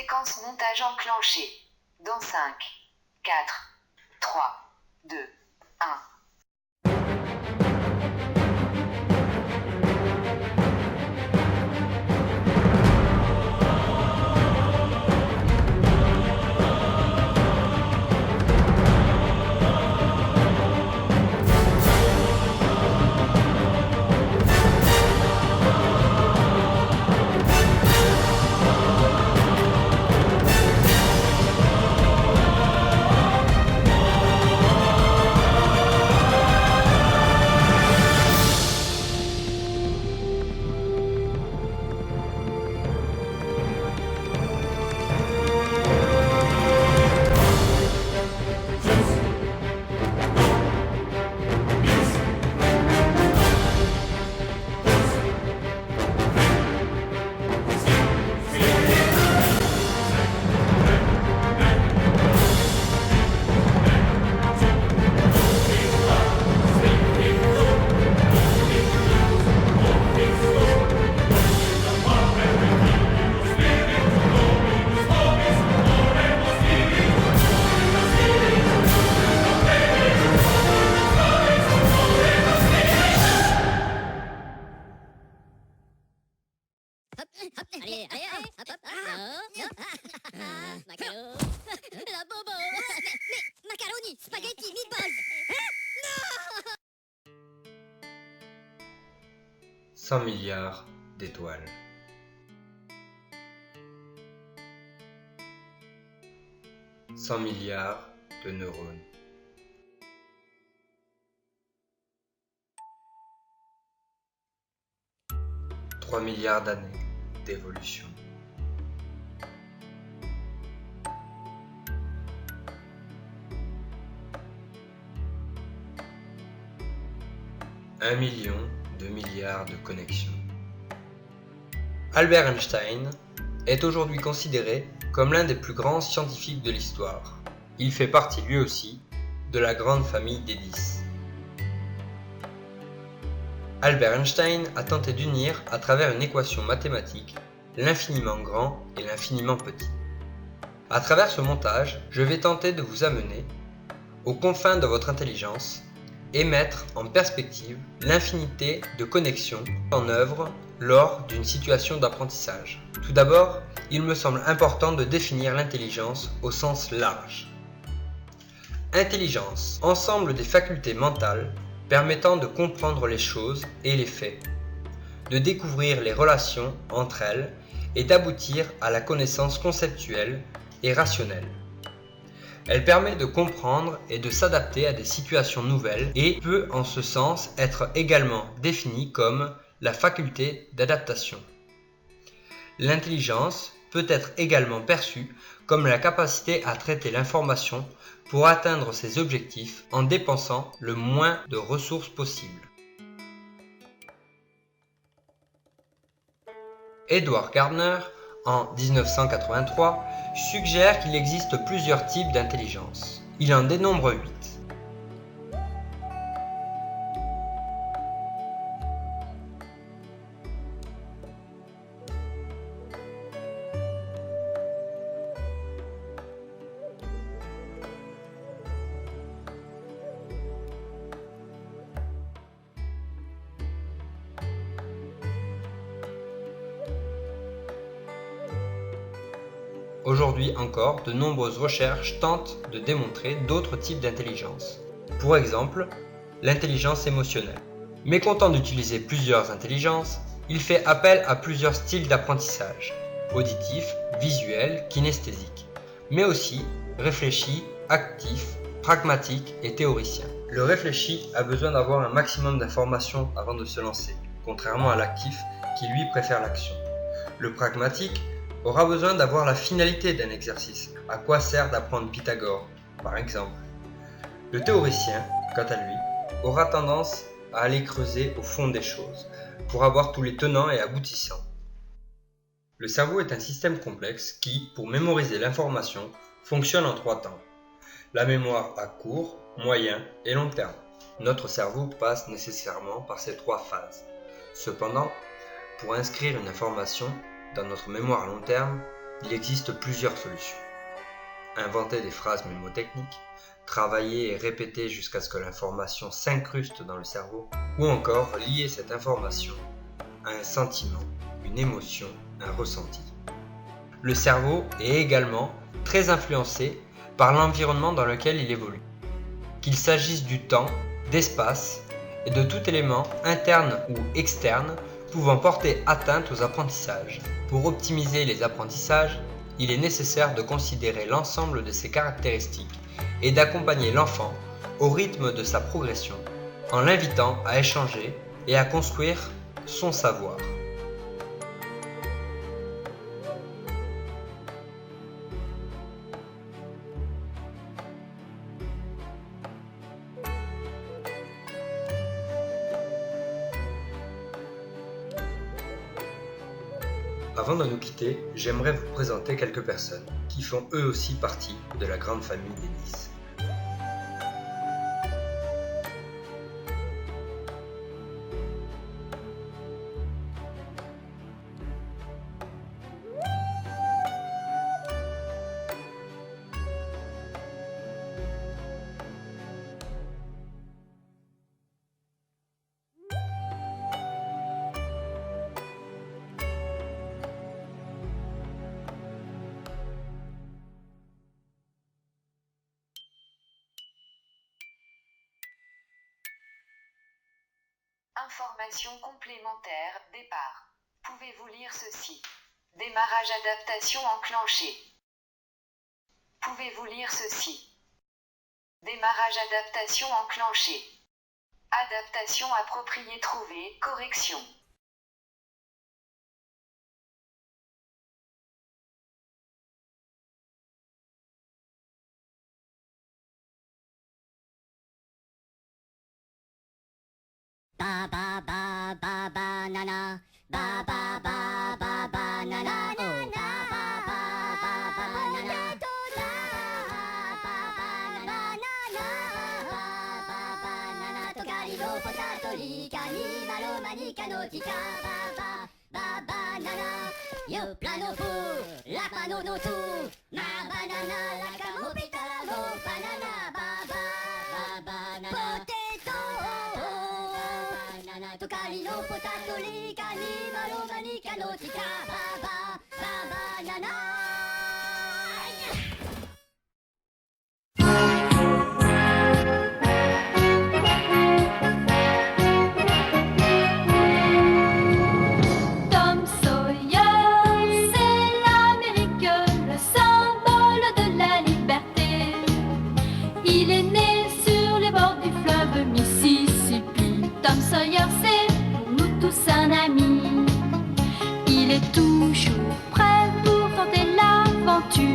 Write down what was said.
Séquence montage enclenchée. Dans 5, 4, 3, 2, 1. Allez, hop, hop, hop, Macaro. La bobo. Mais macaroni, spaghetti, meatballs. 100 milliards d'étoiles. « 100 milliards de neurones. « 3 milliards d'années d'évolution. » 1 million de milliards de connexions. Albert Einstein est aujourd'hui considéré comme l'un des plus grands scientifiques de l'histoire. Il fait partie lui aussi de la grande famille des 10. Albert Einstein a tenté d'unir à travers une équation mathématique l'infiniment grand et l'infiniment petit. À travers ce montage, je vais tenter de vous amener aux confins de votre intelligence et mettre en perspective l'infinité de connexions en œuvre lors d'une situation d'apprentissage. Tout d'abord, il me semble important de définir l'intelligence au sens large. Intelligence, ensemble des facultés mentales permettant de comprendre les choses et les faits, de découvrir les relations entre elles et d'aboutir à la connaissance conceptuelle et rationnelle. Elle permet de comprendre et de s'adapter à des situations nouvelles et peut en ce sens être également définie comme la faculté d'adaptation. L'intelligence peut être également perçue comme la capacité à traiter l'information pour atteindre ses objectifs en dépensant le moins de ressources possible. Edward Gardner, en 1983, suggère qu'il existe plusieurs types d'intelligence. Il en dénombre 8. Aujourd'hui encore, de nombreuses recherches tentent de démontrer d'autres types d'intelligence. Pour exemple, l'intelligence émotionnelle. Mécontent d'utiliser plusieurs intelligences, il fait appel à plusieurs styles d'apprentissage, auditif, visuel, kinesthésique, mais aussi réfléchi, actif, pragmatique et théoricien. Le réfléchi a besoin d'avoir un maximum d'informations avant de se lancer, contrairement à l'actif qui lui préfère l'action. Le pragmatique aura besoin d'avoir la finalité d'un exercice. À quoi sert d'apprendre Pythagore, par exemple. Le théoricien, quant à lui, aura tendance à aller creuser au fond des choses, pour avoir tous les tenants et aboutissants. Le cerveau est un système complexe qui, pour mémoriser l'information, fonctionne en 3 temps. La mémoire à court, moyen et long terme. Notre cerveau passe nécessairement par ces 3 phases. Cependant, pour inscrire une information dans notre mémoire à long terme, Il existe plusieurs solutions. Inventer des phrases mnémotechniques, travailler et répéter jusqu'à ce que l'information s'incruste dans le cerveau, ou encore lier cette information à un sentiment, une émotion, un ressenti. Le cerveau est également très influencé par l'environnement dans lequel il évolue. Qu'il s'agisse du temps, d'espace et de tout élément interne ou externe pouvant porter atteinte aux apprentissages. Pour optimiser les apprentissages, il est nécessaire de considérer l'ensemble de ces caractéristiques et d'accompagner l'enfant au rythme de sa progression en l'invitant à échanger et à construire son savoir. Avant de nous quitter, j'aimerais vous présenter quelques personnes qui font eux aussi partie de la grande famille d'Ennis. Information complémentaire, départ. Pouvez-vous lire ceci? Démarrage adaptation enclenché. Pouvez-vous lire ceci? Démarrage adaptation enclenché. Adaptation appropriée trouvée, correction. Ba ba ba ba banana, ba ba ba ba banana, oh ba ba ba ba banana, ba ba banana, tocali lo potato li cani malo manica notica, ba banana, yo plano fu, la pano no tu, ma banana la camopita mo banana, ba banana, potato. Tocali no potato li cani malo manica notica ba banana. Tom Sawyer, c'est l'Amérique, le symbole de la liberté. Il est né sur les bords du fleuve Mississippi. Tom Sawyer, c'est pour nous tous un ami. Il est toujours prêt pour tenter l'aventure.